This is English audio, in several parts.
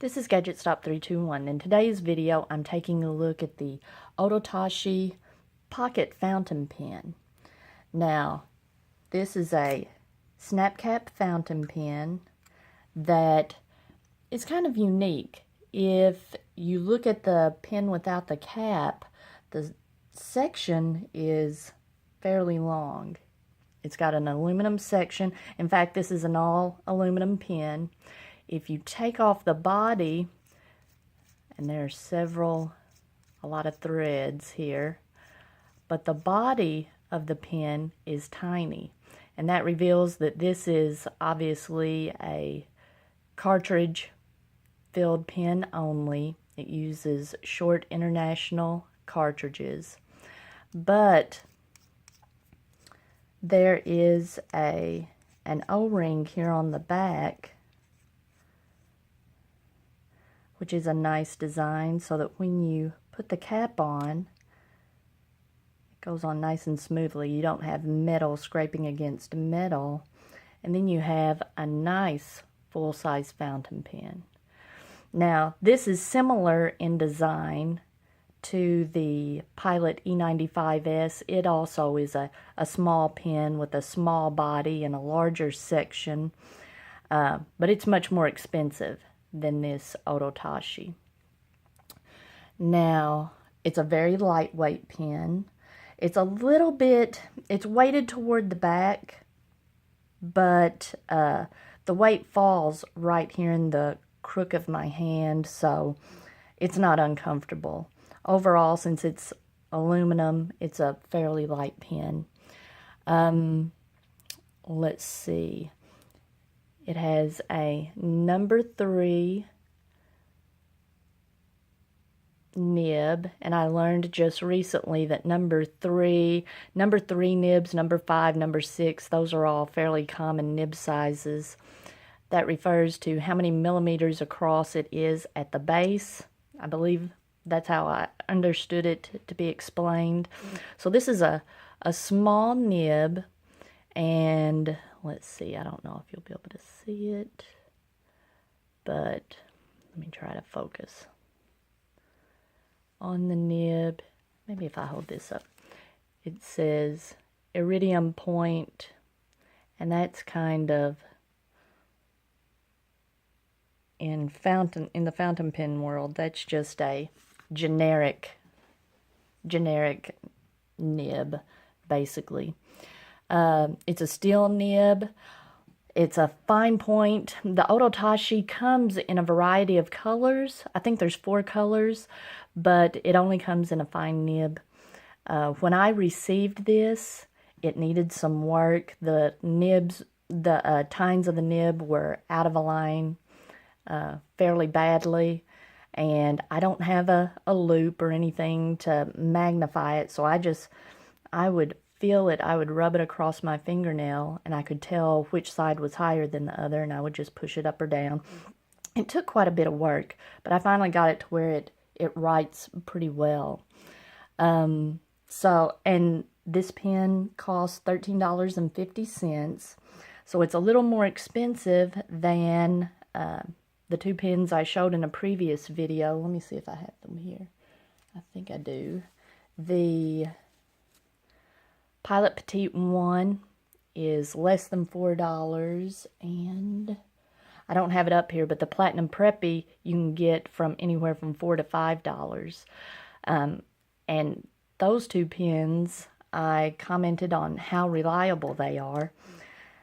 This is Gadget Stop 321. In today's video, I'm taking a look at the Ohto Tasche Pocket Fountain Pen. Now, this is a snap cap fountain pen that is kind of unique. If you look at the pen without the cap, the section is fairly long. It's got an aluminum section. In fact, this is an all aluminum pen. If you take off the body, and there are a lot of threads here, but the body of the pen is tiny, and that reveals that this is obviously a cartridge filled pen only. It uses short international cartridges, but there is an O-ring here on the back, which is a nice design, so that when you put the cap on, it goes on nice and smoothly. You don't have metal scraping against metal. And then you have a nice full-size fountain pen. Now, this is similar in design to the Pilot E95S. It also is a small pen with a small body and a larger section, but it's much more expensive than this Ohto Tasche. Now, it's a very lightweight pen. It's it's weighted toward the back, but the weight falls right here in the crook of my hand, so it's not uncomfortable. Overall, since it's aluminum, it's a fairly light pen. Let's see. It has a number 3 nib, and I learned just recently that number 3 nibs, number 5, number 6, those are all fairly common nib sizes. That refers to how many millimeters across it is at the base. I believe that's how I understood it to be explained. So this is a small nib, and let's see, I don't know if you'll be able to see it, but let me try to focus on the nib. Maybe if I hold this up. It says iridium point, and that's kind of in the fountain pen world, that's just a generic nib, basically. It's a steel nib. It's a fine point. The Ohto Tasche comes in a variety of colors. I think there's 4 colors, but it only comes in a fine nib. When I received this, it needed some work. The tines of the nib were out of line fairly badly, and I don't have a loop or anything to magnify it, so I would feel it, I would rub it across my fingernail, and I could tell which side was higher than the other, and I would just push it up or down. It took quite a bit of work, but I finally got it to where it writes pretty well. And this pen costs $13.50, so it's a little more expensive than the 2 pens I showed in a previous video. Let me see if I have them here. I think I do. The Pilot Petite 1 is less than $4, and I don't have it up here, but the Platinum Preppy you can get from anywhere from $4 to $5. And those 2 pens, I commented on how reliable they are.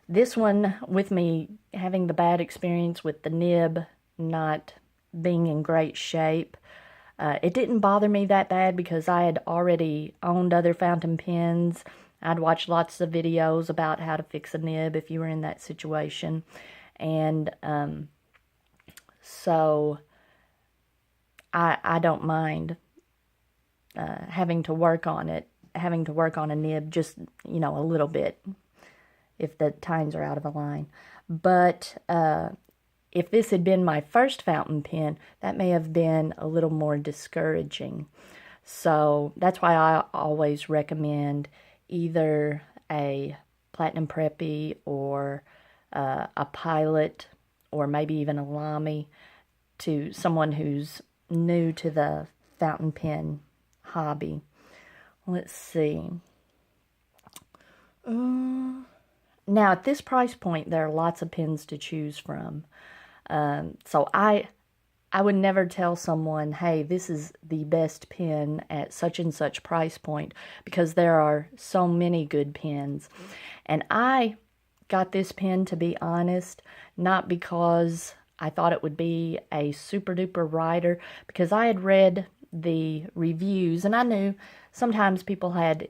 This one, with me having the bad experience with the nib not being in great shape, it didn't bother me that bad because I had already owned other fountain pens. I'd watched lots of videos about how to fix a nib if you were in that situation. And so I don't mind having to work on a nib just, a little bit if the tines are out of line. But if this had been my first fountain pen, that may have been a little more discouraging. So that's why I always recommend either a Platinum Preppy or a Pilot, or maybe even a Lamy. to someone who's new to the fountain pen hobby. Let's see. Now, at this price point, there are lots of pens to choose from. So I would never tell someone, hey, this is the best pen at such and such price point, because there are so many good pens. And I got this pen, to be honest, not because I thought it would be a super duper writer, because I had read the reviews and I knew sometimes people had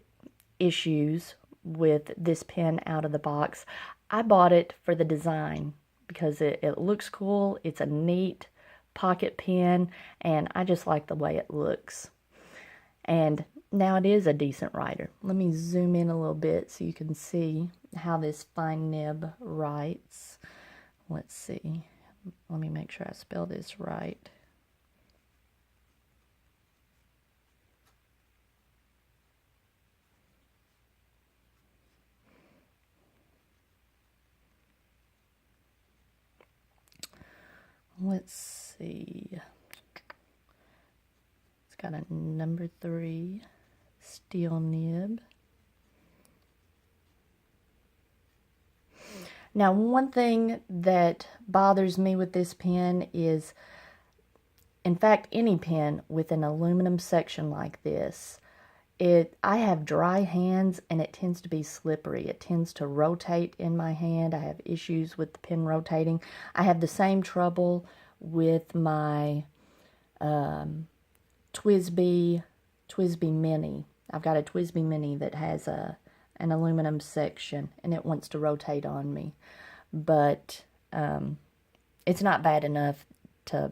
issues with this pen out of the box. I bought it for the design because it looks cool. It's a neat pocket pen and I just like the way it looks. And now it is a decent writer. Let me zoom in a little bit so you can see how this fine nib writes. Let's see. Let me make sure I spell this right. Let's see. It's got a number 3 steel nib. Now, one thing that bothers me with this pen is, in fact, any pen with an aluminum section like this, I have dry hands and it tends to be slippery. It tends to rotate in my hand. I have issues with the pen rotating. I have the same trouble with my TWSBI Mini. I've got a TWSBI Mini that has an aluminum section and it wants to rotate on me. But it's not bad enough to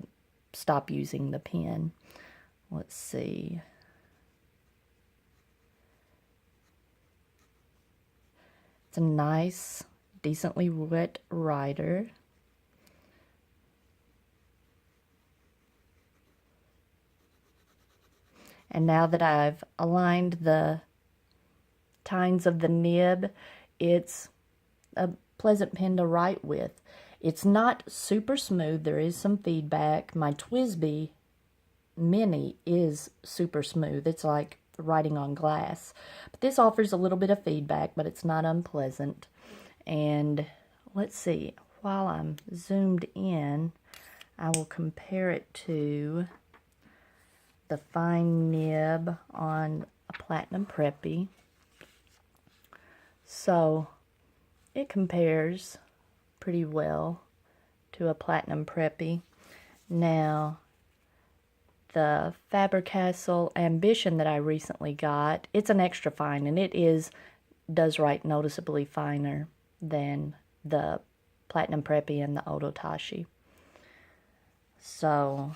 stop using the pen. Let's see. It's a nice, decently wet writer. And now that I've aligned the tines of the nib, it's a pleasant pen to write with. It's not super smooth. There is some feedback. My TWSBI Mini is super smooth. It's like writing on glass. But this offers a little bit of feedback, but it's not unpleasant. And let's see, while I'm zoomed in, I will compare it to the fine nib on a Platinum Preppy. So it compares pretty well to a Platinum Preppy. Now, the Faber-Castell Ambition that I recently got, it's an extra fine, and it does write noticeably finer than the Platinum Preppy and the Ohto Tasche. So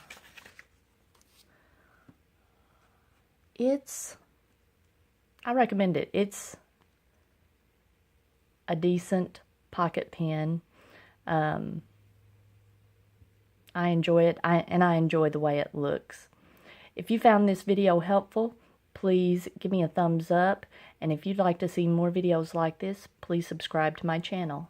I recommend it. It's a decent pocket pen. I enjoy it, and I enjoy the way it looks. If you found this video helpful, please give me a thumbs up, and if you'd like to see more videos like this, please subscribe to my channel.